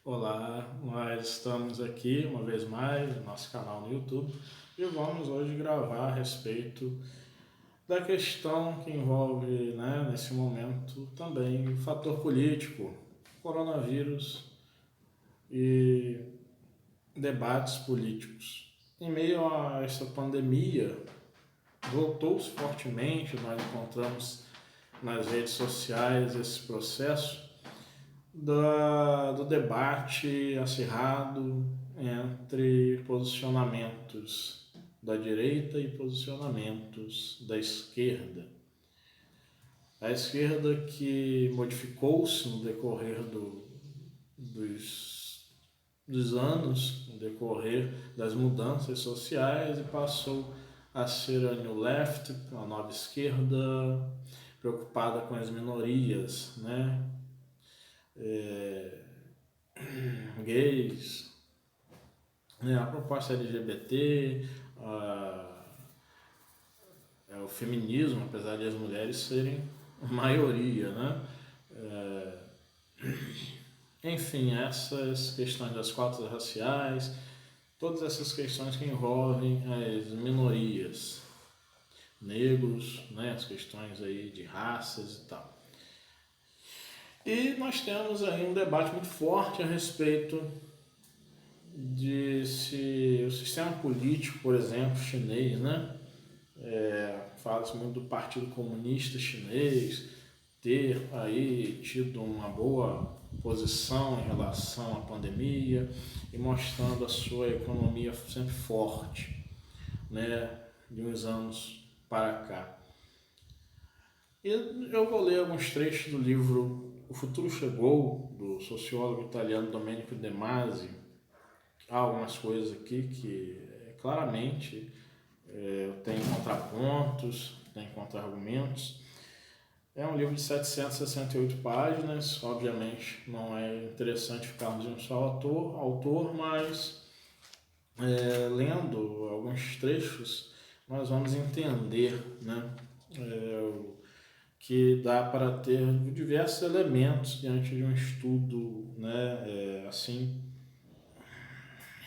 Olá, nós estamos aqui uma vez mais no nosso canal no YouTube e vamos hoje gravar a respeito da questão que envolve, nesse momento também o fator político, coronavírus e debates políticos. Em meio a essa pandemia, voltou-se fortemente, nós encontramos nas redes sociais esse processo do debate acirrado entre posicionamentos da direita e posicionamentos da esquerda. A esquerda que modificou-se no decorrer dos anos, no decorrer das mudanças sociais e passou a ser a New Left, a nova esquerda, preocupada com as minorias, É, gays, a proposta LGBT, o feminismo, apesar de as mulheres serem maioria, enfim, essas questões das cotas raciais, todas essas questões que envolvem as minorias, negros, as questões aí de raças e tal. E nós temos aí um debate muito forte a respeito de se o sistema político, por exemplo, chinês, fala-se muito do Partido Comunista Chinês ter aí tido uma boa posição em relação à pandemia e mostrando a sua economia sempre forte, de uns anos para cá. E eu vou ler alguns trechos do livro O Futuro Chegou, do sociólogo italiano Domenico De Masi. Há algumas coisas aqui que claramente tem contrapontos, tem contra-argumentos. É um livro de 768 páginas, obviamente não é interessante ficarmos em um só autor, mas lendo alguns trechos nós vamos entender que dá para ter diversos elementos diante de um estudo assim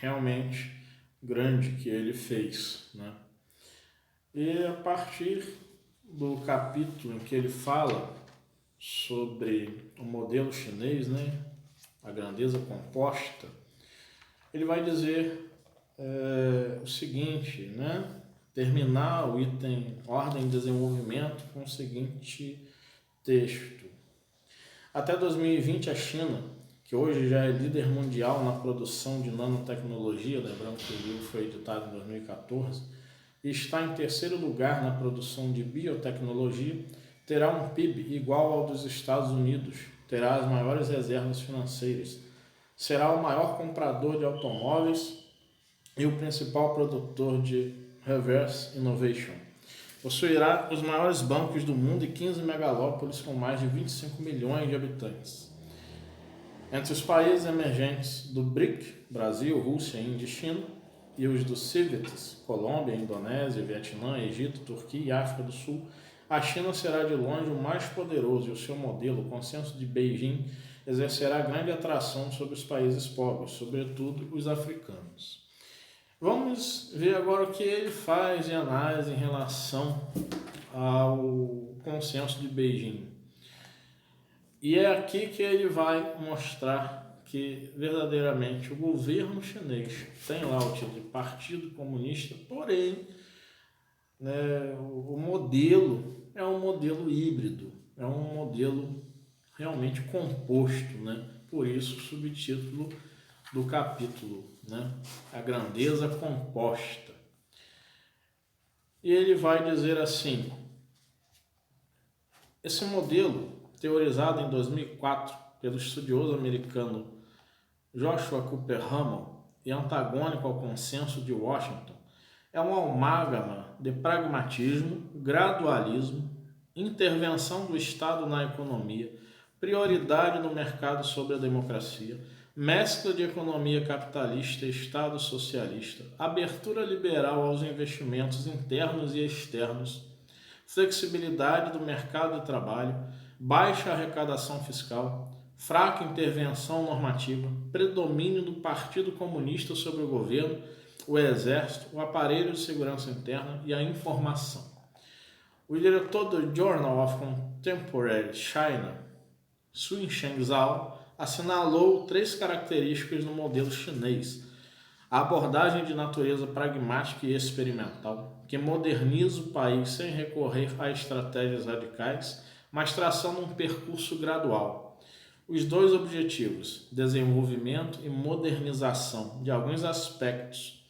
realmente grande que ele fez. E a partir do capítulo em que ele fala sobre o modelo chinês, a grandeza composta, ele vai dizer o seguinte, terminar o item Ordem e Desenvolvimento com o seguinte texto. Até 2020, a China, que hoje já é líder mundial na produção de nanotecnologia, lembrando que o livro foi editado em 2014, e está em terceiro lugar na produção de biotecnologia, terá um PIB igual ao dos Estados Unidos, terá as maiores reservas financeiras, será o maior comprador de automóveis e o principal produtor de reverse innovation. Possuirá os maiores bancos do mundo e 15 megalópolis com mais de 25 milhões de habitantes. Entre os países emergentes do BRIC, Brasil, Rússia, Índia e China, e os dos CIVETs, Colômbia, Indonésia, Vietnã, Egito, Turquia e África do Sul, a China será de longe o mais poderoso e o seu modelo, o consenso de Beijing, exercerá grande atração sobre os países pobres, sobretudo os africanos. Vamos ver agora o que ele faz em análise em relação ao consenso de Beijing. E é aqui que ele vai mostrar que verdadeiramente o governo chinês tem lá o título de Partido Comunista, porém o modelo é um modelo híbrido, é um modelo realmente composto, por isso o subtítulo do capítulo, a grandeza composta. E ele vai dizer assim, esse modelo, teorizado em 2004 pelo estudioso americano Joshua Cooper Hammond e antagônico ao consenso de Washington, é uma amálgama de pragmatismo, gradualismo, intervenção do Estado na economia, prioridade no mercado sobre a democracia, mescla de economia capitalista e Estado socialista, abertura liberal aos investimentos internos e externos, flexibilidade do mercado de trabalho, baixa arrecadação fiscal, fraca intervenção normativa, predomínio do Partido Comunista sobre o governo, o exército, o aparelho de segurança interna e a informação. O diretor do Journal of Contemporary China, Sun Shenzhao, assinalou 3 características no modelo chinês: a abordagem de natureza pragmática e experimental, que moderniza o país sem recorrer a estratégias radicais, mas traçando um percurso gradual. Os 2 objetivos, desenvolvimento e modernização de alguns aspectos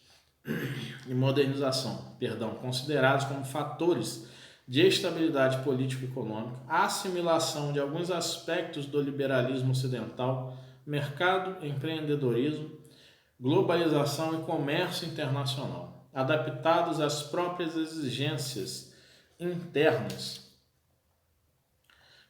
considerados como fatores de estabilidade político-econômica, a assimilação de alguns aspectos do liberalismo ocidental, mercado, empreendedorismo, globalização e comércio internacional, adaptados às próprias exigências internas,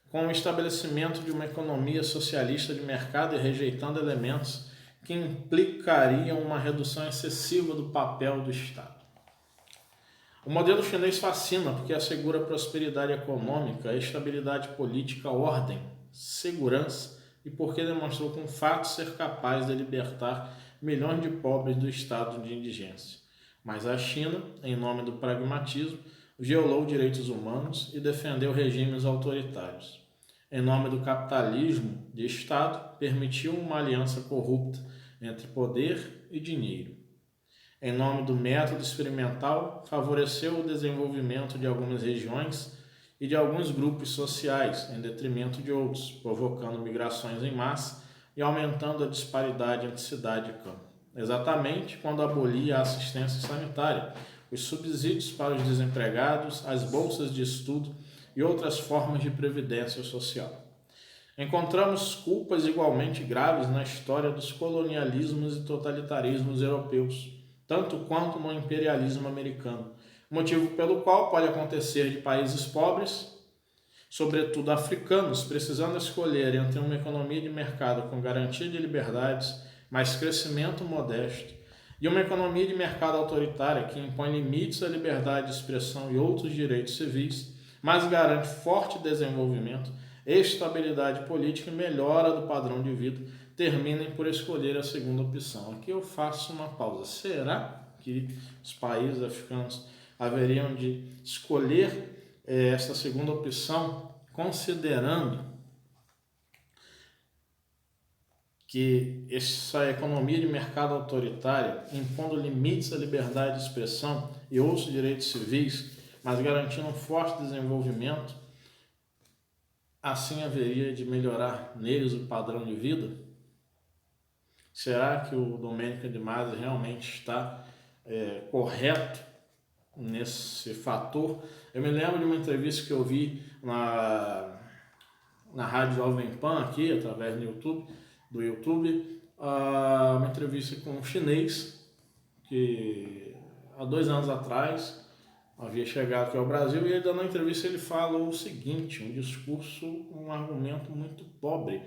com o estabelecimento de uma economia socialista de mercado e rejeitando elementos que implicariam uma redução excessiva do papel do Estado. O modelo chinês fascina porque assegura prosperidade econômica, estabilidade política, ordem, segurança e porque demonstrou com fato ser capaz de libertar milhões de pobres do estado de indigência. Mas a China, em nome do pragmatismo, violou direitos humanos e defendeu regimes autoritários. Em nome do capitalismo de Estado, permitiu uma aliança corrupta entre poder e dinheiro. Em nome do método experimental, favoreceu o desenvolvimento de algumas regiões e de alguns grupos sociais, em detrimento de outros, provocando migrações em massa e aumentando a disparidade entre cidade e campo. Exatamente quando abolia a assistência sanitária, os subsídios para os desempregados, as bolsas de estudo e outras formas de previdência social. Encontramos culpas igualmente graves na história dos colonialismos e totalitarismos europeus, tanto quanto no imperialismo americano, motivo pelo qual pode acontecer de países pobres, sobretudo africanos, precisando escolher entre uma economia de mercado com garantia de liberdades, mas crescimento modesto, e uma economia de mercado autoritária que impõe limites à liberdade de expressão e outros direitos civis, mas garante forte desenvolvimento, estabilidade política e melhora do padrão de vida, terminem por escolher a segunda opção. Aqui eu faço uma pausa. Será que os países africanos haveriam de escolher esta segunda opção, considerando que essa economia de mercado autoritária, impondo limites à liberdade de expressão e outros direitos civis, mas garantindo um forte desenvolvimento, assim haveria de melhorar neles o padrão de vida? Será que o Domênico de Masi realmente está correto nesse fator? Eu me lembro de uma entrevista que eu vi na Rádio Jovem Pan aqui, através do YouTube, uma entrevista com um chinês que há 2 anos atrás havia chegado aqui ao Brasil, e ele, dando a entrevista, ele fala o seguinte, um discurso, um argumento muito pobre.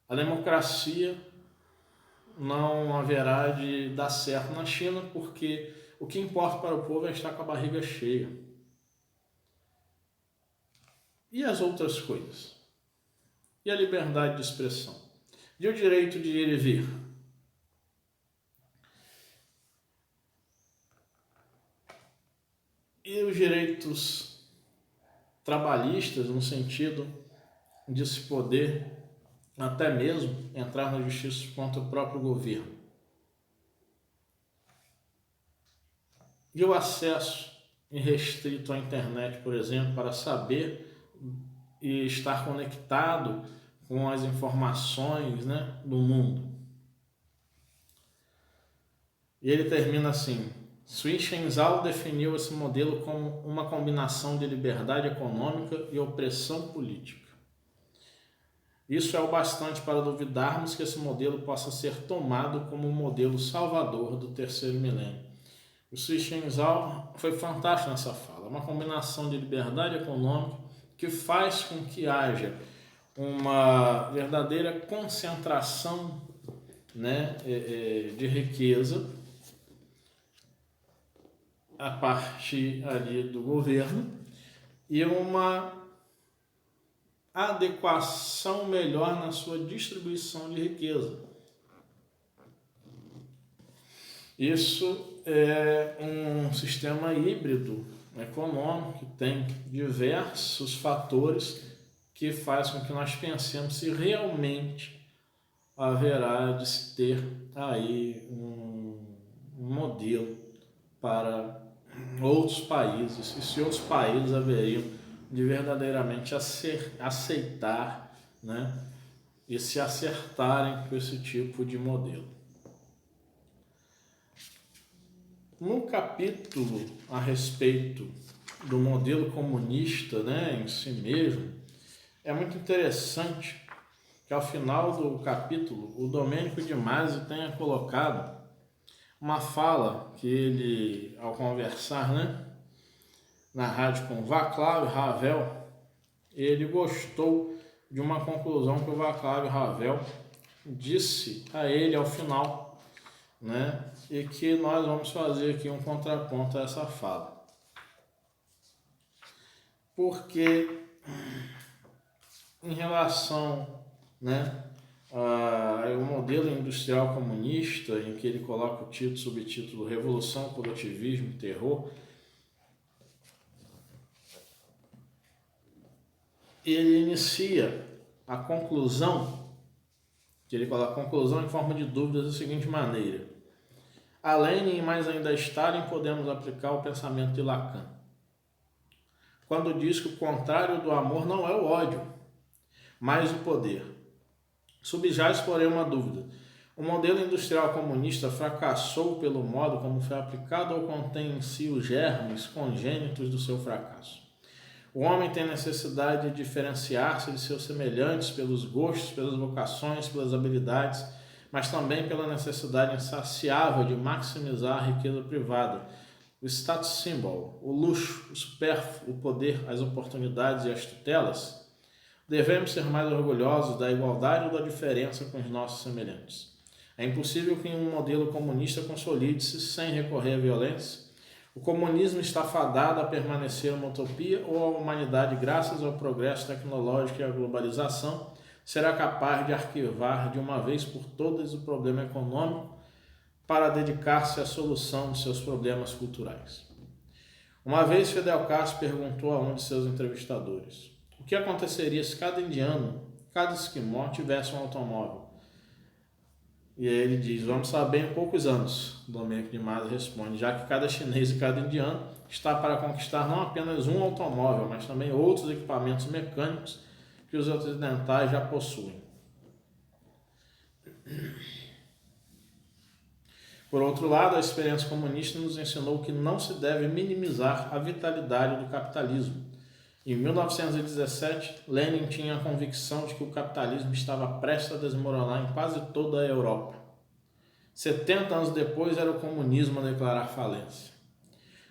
A democracia não haverá de dar certo na China, porque o que importa para o povo é estar com a barriga cheia. E as outras coisas? E a liberdade de expressão? E o direito de ir e vir? E os direitos trabalhistas, no sentido de se poder até mesmo entrar na justiça contra o próprio governo? E o acesso irrestrito à internet, por exemplo, para saber e estar conectado com as informações, do mundo? E ele termina assim: Sun Shenzhao definiu esse modelo como uma combinação de liberdade econômica e opressão política. Isso é o bastante para duvidarmos que esse modelo possa ser tomado como um modelo salvador do terceiro milênio. O Sun Shenzhao foi fantástico nessa fala, uma combinação de liberdade econômica que faz com que haja uma verdadeira concentração de riqueza a partir ali do governo e uma adequação melhor na sua distribuição de riqueza. Isso é um sistema híbrido econômico que tem diversos fatores que faz com que nós pensemos se realmente haverá de se ter aí um modelo para outros países e se outros países haveriam de verdadeiramente aceitar, né, e se acertarem com esse tipo de modelo. No capítulo a respeito do modelo comunista, né, em si mesmo, é muito interessante que ao final do capítulo o Domênico de Masi tenha colocado uma fala que ele, ao conversar, né, na rádio com Václav Havel, ele gostou de uma conclusão que o Václav Havel disse a ele ao final, né, e que nós vamos fazer aqui um contraponto a essa fala. Porque em relação, né, ao modelo industrial comunista, em que ele coloca o título, subtítulo Revolução, Coletivismo e Terror, ele inicia a conclusão, que ele coloca a conclusão em forma de dúvidas da seguinte maneira: a Lenin e mais ainda a Stalin podemos aplicar o pensamento de Lacan, quando diz que o contrário do amor não é o ódio, mas o poder. Subjaz, porém, uma dúvida: o modelo industrial comunista fracassou pelo modo como foi aplicado ou contém em si os germes congênitos do seu fracasso? O homem tem necessidade de diferenciar-se de seus semelhantes pelos gostos, pelas vocações, pelas habilidades, mas também pela necessidade insaciável de maximizar a riqueza privada, o status symbol, o luxo, o supérfluo, o poder, as oportunidades e as tutelas? Devemos ser mais orgulhosos da igualdade ou da diferença com os nossos semelhantes? É impossível que um modelo comunista consolide-se sem recorrer à violência. O comunismo está fadado a permanecer uma utopia, ou a humanidade, graças ao progresso tecnológico e à globalização, será capaz de arquivar de uma vez por todas o problema econômico para dedicar-se à solução de seus problemas culturais? Uma vez Fidel Castro perguntou a um de seus entrevistadores: o que aconteceria se cada indiano, cada esquimó tivesse um automóvel? E aí ele diz: vamos saber em poucos anos. Domênico de Masi responde: já que cada chinês e cada indiano está para conquistar não apenas um automóvel, mas também outros equipamentos mecânicos que os ocidentais já possuem. Por outro lado, a experiência comunista nos ensinou que não se deve minimizar a vitalidade do capitalismo. Em 1917, Lenin tinha a convicção de que o capitalismo estava prestes a desmoronar em quase toda a Europa. 70 anos depois, era o comunismo a declarar falência.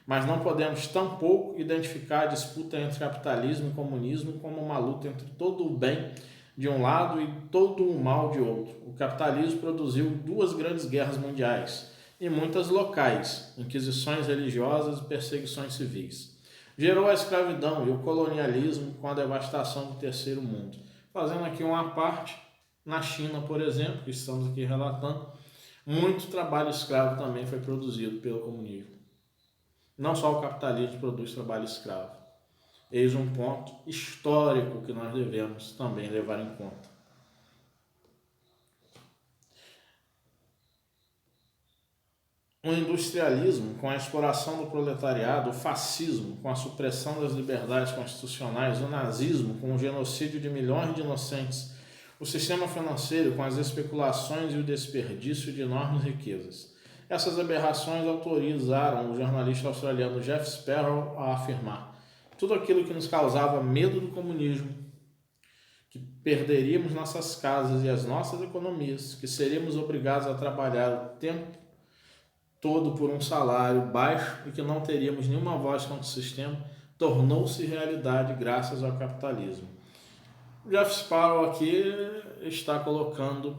Mas não podemos tampouco identificar a disputa entre capitalismo e comunismo como uma luta entre todo o bem de um lado e todo o mal de outro. O capitalismo produziu 2 grandes guerras mundiais e muitas locais, inquisições religiosas e perseguições civis. Gerou a escravidão e o colonialismo com a devastação do terceiro mundo. Fazendo aqui uma parte, na China, por exemplo, que estamos aqui relatando, muito trabalho escravo também foi produzido pelo comunismo. Não só o capitalismo produz trabalho escravo. Eis um ponto histórico que nós devemos também levar em conta. O industrialismo, com a exploração do proletariado, o fascismo, com a supressão das liberdades constitucionais, o nazismo, com o genocídio de milhões de inocentes, o sistema financeiro, com as especulações e o desperdício de enormes riquezas. Essas aberrações autorizaram o jornalista australiano Jeff Sparrow a afirmar: tudo aquilo que nos causava medo do comunismo, que perderíamos nossas casas e as nossas economias, que seríamos obrigados a trabalhar o tempo todo por um salário baixo e que não teríamos nenhuma voz contra o sistema, tornou-se realidade graças ao capitalismo. Jeff Sparrow aqui está colocando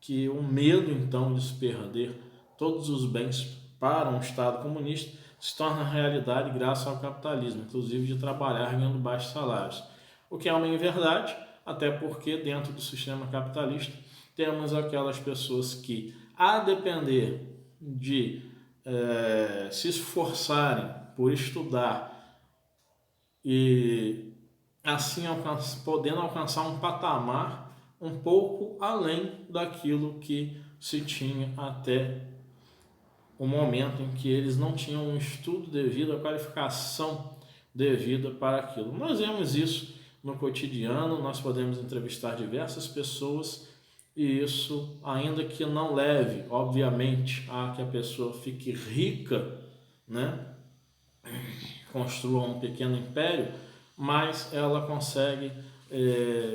que o medo, então, de se perder todos os bens para um Estado comunista se torna realidade graças ao capitalismo, inclusive de trabalhar ganhando baixos salários. o que é uma inverdade, até porque dentro do sistema capitalista temos aquelas pessoas que, a depender de se esforçarem por estudar e assim podendo alcançar um patamar um pouco além daquilo que se tinha até o momento em que eles não tinham um estudo devido, a qualificação devida para aquilo. Nós vemos isso no cotidiano, nós podemos entrevistar diversas pessoas e isso, ainda que não leve, obviamente, a que a pessoa fique rica, né? Construa um pequeno império, mas ela consegue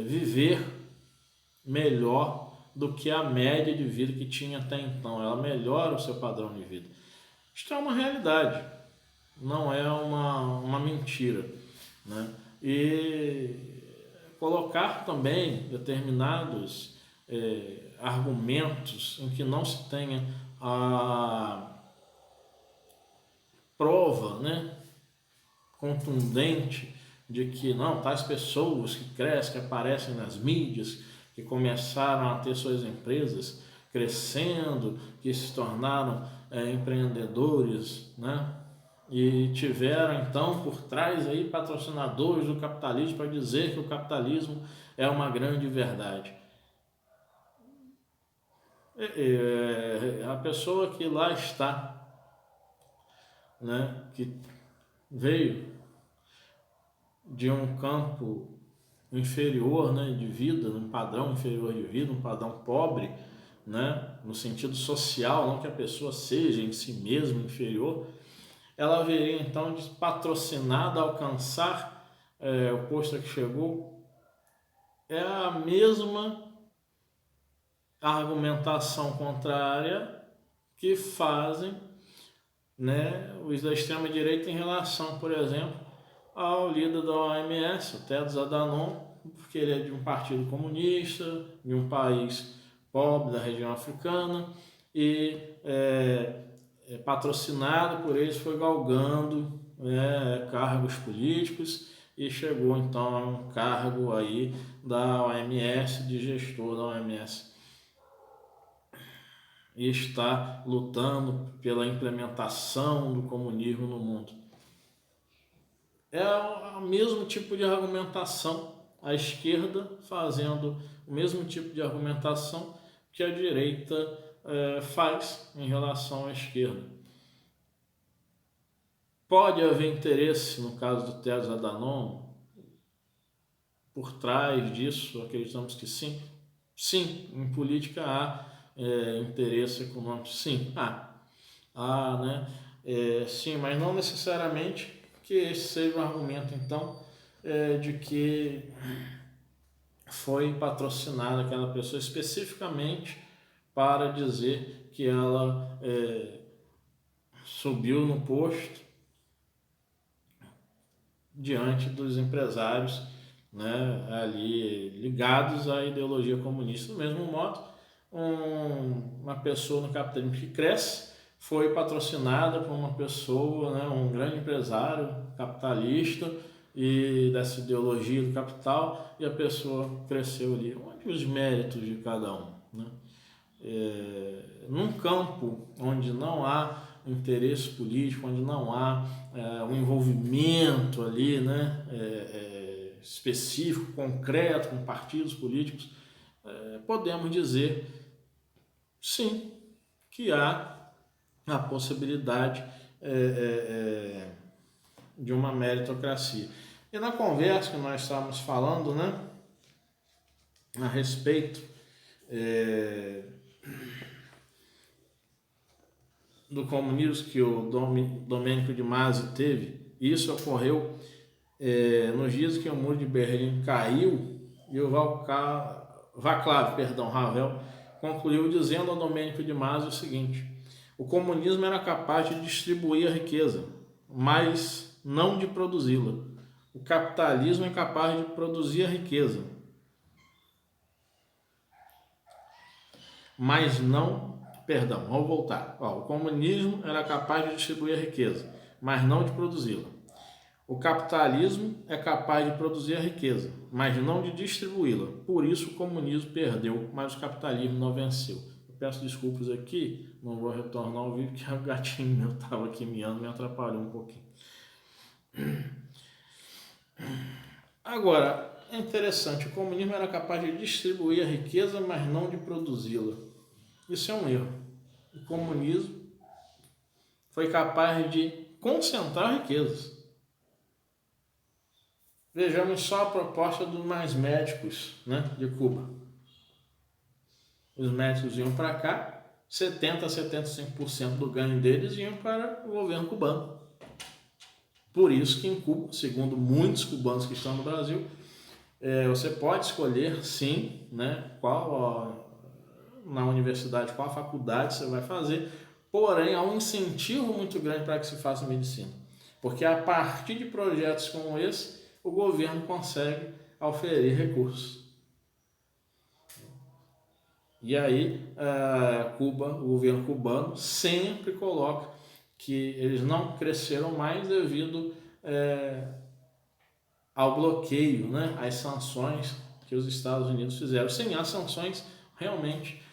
viver melhor do que a média de vida que tinha até então. Ela melhora o seu padrão de vida. Isto é uma realidade, não é uma mentira, né? E colocar também determinados argumentos em que não se tenha a prova, né, contundente de que não, tais pessoas que crescem, que aparecem nas mídias, que começaram a ter suas empresas crescendo, que se tornaram empreendedores, né? E tiveram então por trás aí patrocinadores do capitalismo para dizer que o capitalismo é uma grande verdade. A pessoa que lá está, né, que veio de um campo inferior, né, de vida, um padrão inferior de vida, um padrão pobre, né, no sentido social, não que a pessoa seja em si mesma inferior, ela veria então patrocinada a alcançar o posto a que chegou. É a mesma argumentação contrária que fazem, né, os da extrema direita em relação, por exemplo, ao líder da OMS, o Tedros Adhanom, porque ele é de um partido comunista, de um país pobre da região africana e patrocinado por eles, foi galgando cargos políticos e chegou então a um cargo aí da OMS, de gestor da OMS. E está lutando pela implementação do comunismo no mundo. É o mesmo tipo de argumentação, a esquerda fazendo o mesmo tipo de argumentação que a direita faz em relação à esquerda. Pode haver interesse, no caso do Tedros Adhanom, por trás disso, acreditamos que sim. Sim, em política há interesse econômico, sim, né? Sim, mas não necessariamente que esse seja um argumento, então, de que foi patrocinada aquela pessoa especificamente para dizer que ela subiu no posto diante dos empresários, né, ali ligados à ideologia comunista. Do mesmo modo, uma pessoa no capitalismo que cresce foi patrocinada por uma pessoa, né, um grande empresário capitalista e dessa ideologia do capital, e a pessoa cresceu ali. Onde os méritos de cada um, né? Num campo onde não há interesse político, onde não há um envolvimento ali, né, específico, concreto, com partidos políticos, podemos dizer sim que há a possibilidade de uma meritocracia. E na conversa que nós estávamos falando, né, a respeito do comunismo que o Domênico de Masi teve, isso ocorreu nos dias que o muro de Berlim caiu e o Václav Havel concluiu dizendo ao Domênico de Masi o seguinte: o comunismo era capaz de distribuir a riqueza, mas não de produzi-la. O capitalismo é capaz de produzir a riqueza, mas não... Perdão, vamos voltar. O comunismo era capaz de distribuir a riqueza, mas não de produzi-la. O capitalismo é capaz de produzir a riqueza, mas não de distribuí-la. Por isso o comunismo perdeu, mas o capitalismo não venceu. Eu peço desculpas aqui, não vou retornar ao vídeo, porque o gatinho meu estava aqui miando, me atrapalhou um pouquinho. Agora, é interessante, o comunismo era capaz de distribuir a riqueza, mas não de produzi-la. Isso é um erro. O comunismo foi capaz de concentrar riquezas. Vejamos só a proposta dos mais médicos, né, de Cuba. Os médicos iam para cá, 70% a 75% do ganho deles iam para o governo cubano. Por isso que em Cuba, segundo muitos cubanos que estão no Brasil, você pode escolher, sim, né, na universidade, qual a faculdade você vai fazer, porém há um incentivo muito grande para que se faça medicina. Porque a partir de projetos como esse, o governo consegue oferir recursos. E aí, Cuba, o governo cubano sempre coloca que eles não cresceram mais devido ao bloqueio, né, às sanções que os Estados Unidos fizeram. Sim, há sanções realmente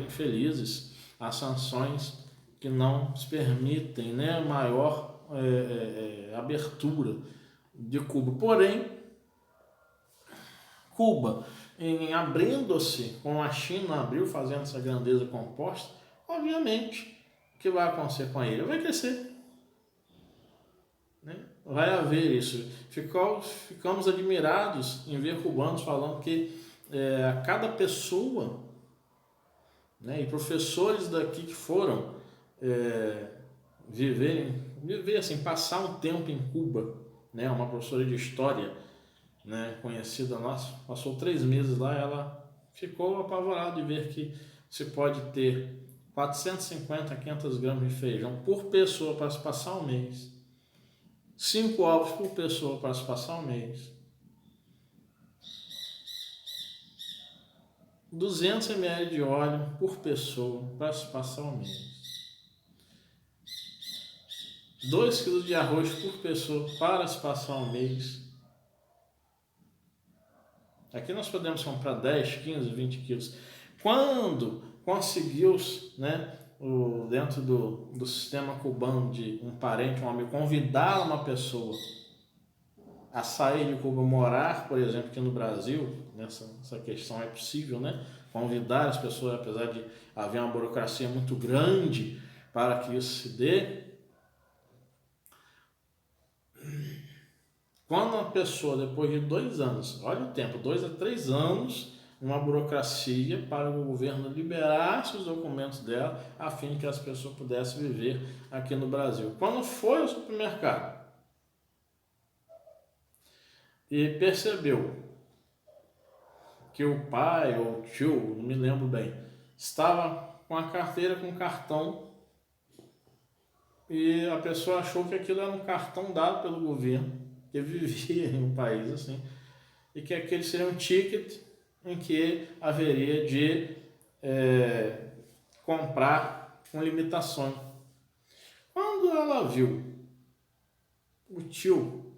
infelizes, há sanções que não permitem, né, maior abertura de Cuba. Porém, Cuba, em abrindo-se, como a China abriu, fazendo essa grandeza composta, obviamente, o que vai acontecer com a ilha? Vai crescer. Né? Vai haver isso. Ficamos admirados em ver cubanos falando que a cada pessoa, né, e professores daqui que foram viver assim, passar um tempo em Cuba, né, uma professora de história, né, conhecida nossa, passou 3 meses lá, ela ficou apavorada de ver que se pode ter 450 a 500 gramas de feijão por pessoa para se passar um mês, 5 ovos por pessoa para se passar um mês, 200 ml de óleo por pessoa para se passar um mês, 2 kg de arroz por pessoa para se passar um mês. Aqui nós podemos comprar 10, 15, 20 quilos. Quando conseguiu-se, né, dentro do sistema cubano de um parente, um amigo, convidar uma pessoa a sair de Cuba, morar, por exemplo, aqui no Brasil, essa questão é possível, né? Convidar as pessoas, apesar de haver uma burocracia muito grande para que isso se dê. Quando uma pessoa, depois de 2 anos, olha o tempo, 2 a 3 anos, uma burocracia para o governo liberar os documentos dela, a fim de que as pessoas pudessem viver aqui no Brasil. Quando foi ao supermercado e percebeu que o pai ou o tio, não me lembro bem, estava com a carteira com cartão e a pessoa achou que aquilo era um cartão dado pelo governo, que vivia em um país assim, e que aquele seria um ticket em que haveria de comprar com limitações. Quando ela viu o tio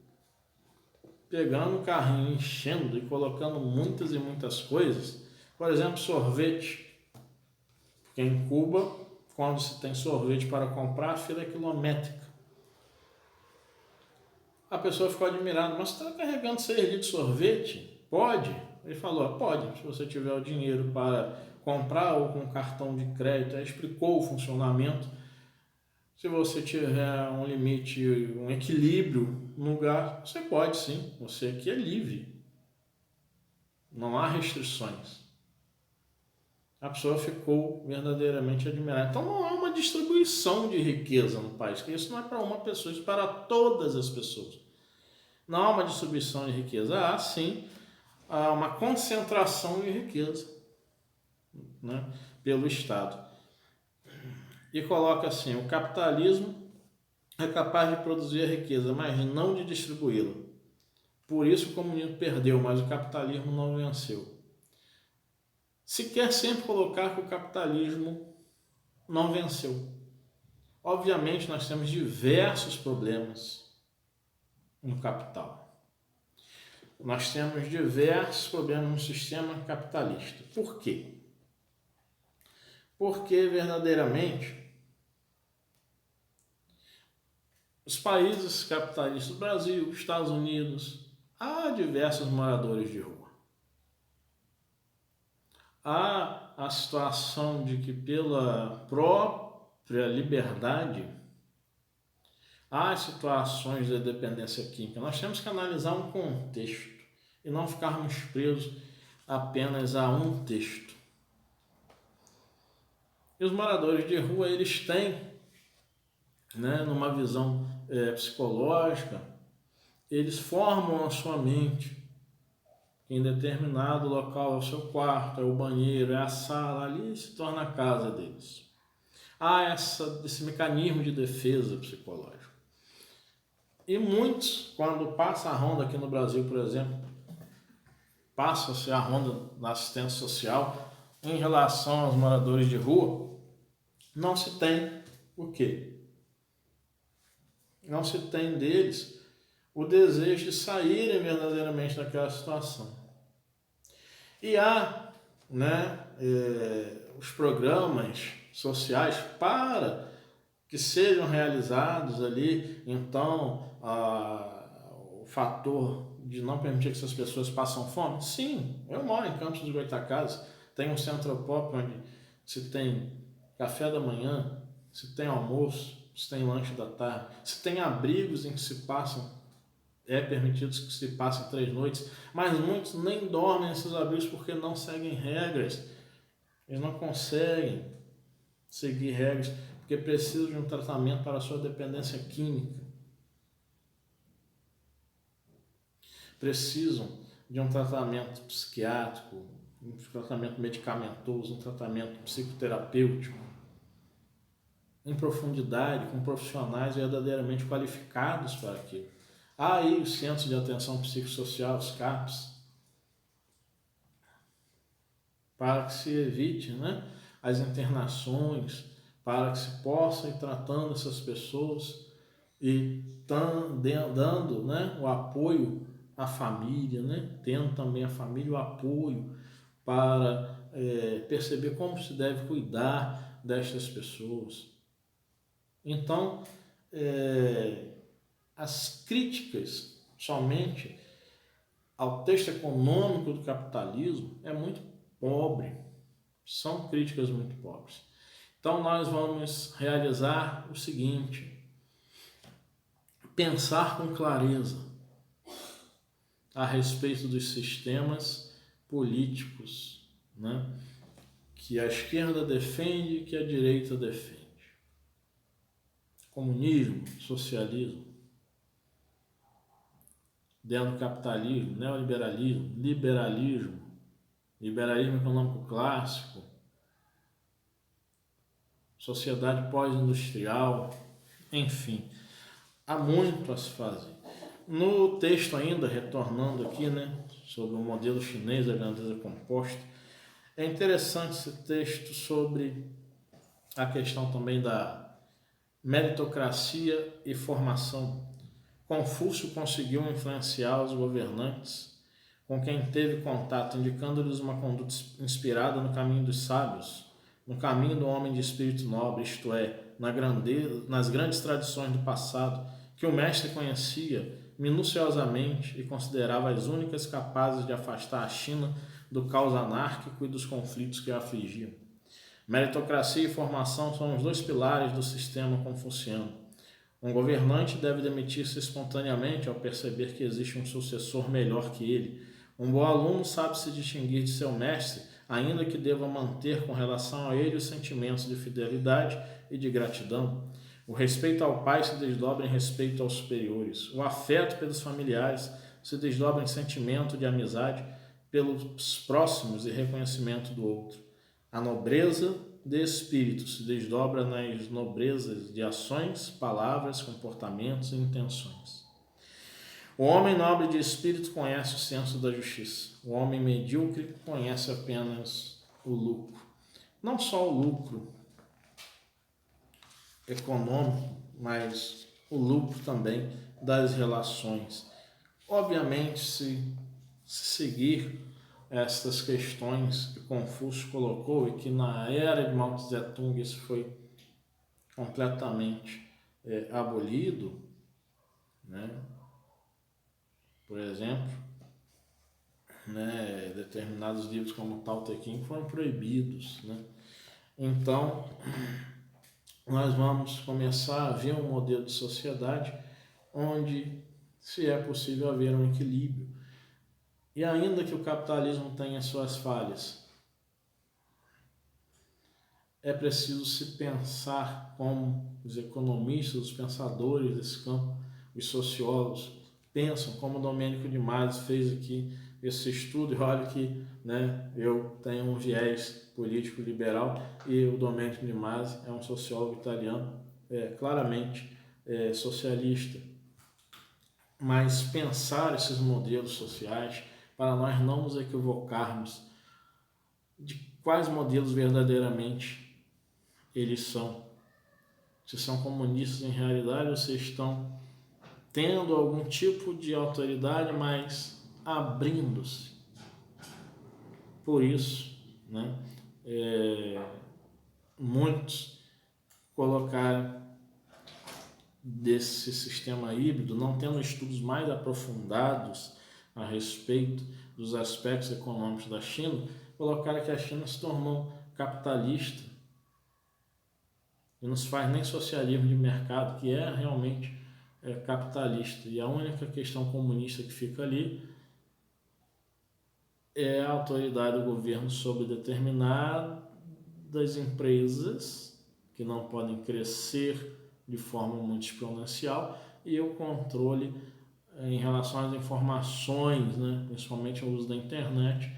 pegando o carrinho, enchendo e colocando muitas e muitas coisas, por exemplo, sorvete, porque em Cuba, quando se tem sorvete para comprar, a fila é quilométrica. A pessoa ficou admirada, mas você está carregando 6 litros de sorvete? Pode? Ele falou, pode, se você tiver o dinheiro para comprar ou com cartão de crédito. Aí explicou o funcionamento. Se você tiver um limite, um equilíbrio no gasto, você pode sim, você aqui é livre. Não há restrições. A pessoa ficou verdadeiramente admirada. Então não há uma distribuição de riqueza no país, porque isso não é para uma pessoa, isso é para todas as pessoas. Não há uma distribuição de riqueza, há sim uma concentração de riqueza, né, pelo Estado. E coloca assim, o capitalismo é capaz de produzir a riqueza, mas não de distribuí-la. Por isso o comunismo perdeu, mas o capitalismo não venceu. Se quer sempre colocar que o capitalismo não venceu. Obviamente nós temos diversos problemas no capital. Nós temos diversos problemas no sistema capitalista. Por quê? Porque verdadeiramente os países capitalistas, Brasil, Estados Unidos, há diversos moradores de rua. Há a situação de que pela própria liberdade há situações de dependência química. Nós temos que analisar um contexto e não ficarmos presos apenas a um texto. E os moradores de rua, eles têm, numa visão psicológica, eles formam a sua mente. Em determinado local é o seu quarto, é o banheiro, é a sala, ali se torna a casa deles. Há esse mecanismo de defesa psicológica. E muitos, quando passa a ronda aqui no Brasil, por exemplo, passa-se a ronda da assistência social em relação aos moradores de rua, não se tem o quê? Não se tem deles o desejo de saírem verdadeiramente daquela situação. E há os programas sociais para que sejam realizados ali, então, o fator de não permitir que essas pessoas passem fome. Sim, eu moro em Campos dos Goytacazes, tem um centro pop onde se tem café da manhã, se tem almoço, se tem lanche da tarde, se tem abrigos em que se passam, é permitido que se passem 3 noites, mas muitos nem dormem nesses abrigos porque não seguem regras. Eles não conseguem seguir regras porque precisam de um tratamento para a sua dependência química. Precisam de um tratamento psiquiátrico, um tratamento medicamentoso, um tratamento psicoterapêutico, em profundidade, com profissionais verdadeiramente qualificados para aquilo. Há aí os Centros de Atenção Psicossocial, os CAPs, para que se evite as internações, para que se possa ir tratando essas pessoas e dando o apoio à família, tendo também a família o apoio para perceber como se deve cuidar destas pessoas. Então, as críticas somente ao texto econômico do capitalismo é muito pobre, são críticas muito pobres. Então nós vamos realizar o seguinte: pensar com clareza a respeito dos sistemas políticos, que a esquerda defende e que a direita defende. Comunismo, socialismo, dentro do capitalismo, neoliberalismo, liberalismo econômico clássico, sociedade pós-industrial, enfim, há muito a se fazer. No texto ainda, retornando aqui, sobre o modelo chinês da grandeza composta, é interessante esse texto sobre a questão também da meritocracia e formação. Confúcio conseguiu influenciar os governantes com quem teve contato, indicando-lhes uma conduta inspirada no caminho dos sábios, no caminho do homem de espírito nobre, isto é, nas grandes tradições do passado, que o mestre conhecia minuciosamente e considerava as únicas capazes de afastar a China do caos anárquico e dos conflitos que a afligiam. Meritocracia e formação são os 2 pilares do sistema confuciano. Um governante deve demitir-se espontaneamente ao perceber que existe um sucessor melhor que ele. Um bom aluno sabe se distinguir de seu mestre, ainda que deva manter com relação a ele os sentimentos de fidelidade e de gratidão. O respeito ao pai se desdobra em respeito aos superiores. O afeto pelos familiares se desdobra em sentimento de amizade pelos próximos e reconhecimento do outro. A nobreza de espírito se desdobra nas nobrezas de ações, palavras, comportamentos e intenções. O homem nobre de espírito conhece o senso da justiça. O homem medíocre conhece apenas o lucro. Não só o lucro econômico, mas o lucro também das relações. Obviamente, se seguir estas questões que Confúcio colocou e que na era de Mao Tse Tung isso foi completamente abolido, né? Por exemplo, né, determinados livros como Tao Te Ching foram proibidos, né? Então, nós vamos começar a ver um modelo de sociedade onde se é possível haver um equilíbrio. E ainda que o capitalismo tenha suas falhas, é preciso se pensar como os economistas, os pensadores desse campo, os sociólogos, pensam, como o Domênico de Masi fez aqui esse estudo. E olha que, né, eu tenho um viés político liberal e o Domênico de Masi é um sociólogo italiano, claramente socialista. Mas pensar esses modelos sociais para nós não nos equivocarmos de quais modelos verdadeiramente eles são. Se são comunistas em realidade, ou se estão tendo algum tipo de autoridade, mas abrindo-se. Por isso, né, muitos colocaram desse sistema híbrido, não tendo estudos mais aprofundados a respeito dos aspectos econômicos da China, colocaram que a China se tornou capitalista e não se faz nem socialismo de mercado, que é realmente capitalista. E a única questão comunista que fica ali é a autoridade do governo sobre determinadas empresas que não podem crescer de forma muito exponencial e o controle em relação às informações, né? Principalmente o uso da internet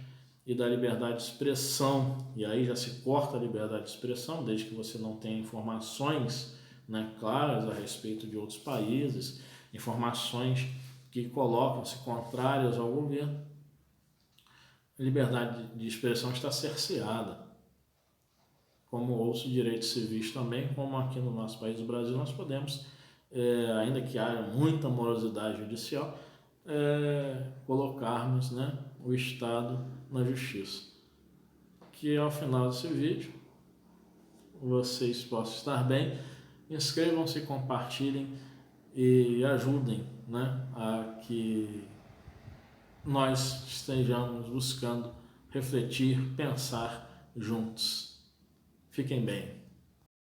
e da liberdade de expressão. E aí já se corta a liberdade de expressão, desde que você não tenha informações, né, claras a respeito de outros países, informações que colocam-se contrárias ao governo. A liberdade de expressão está cerceada, como outros direitos civis também, como aqui no nosso país, do Brasil, nós podemos, ainda que haja muita morosidade judicial, colocarmos, né, o Estado na justiça. Que ao final desse vídeo vocês possam estar bem, inscrevam-se, compartilhem e ajudem, né, a que nós estejamos buscando refletir, pensar juntos. Fiquem bem.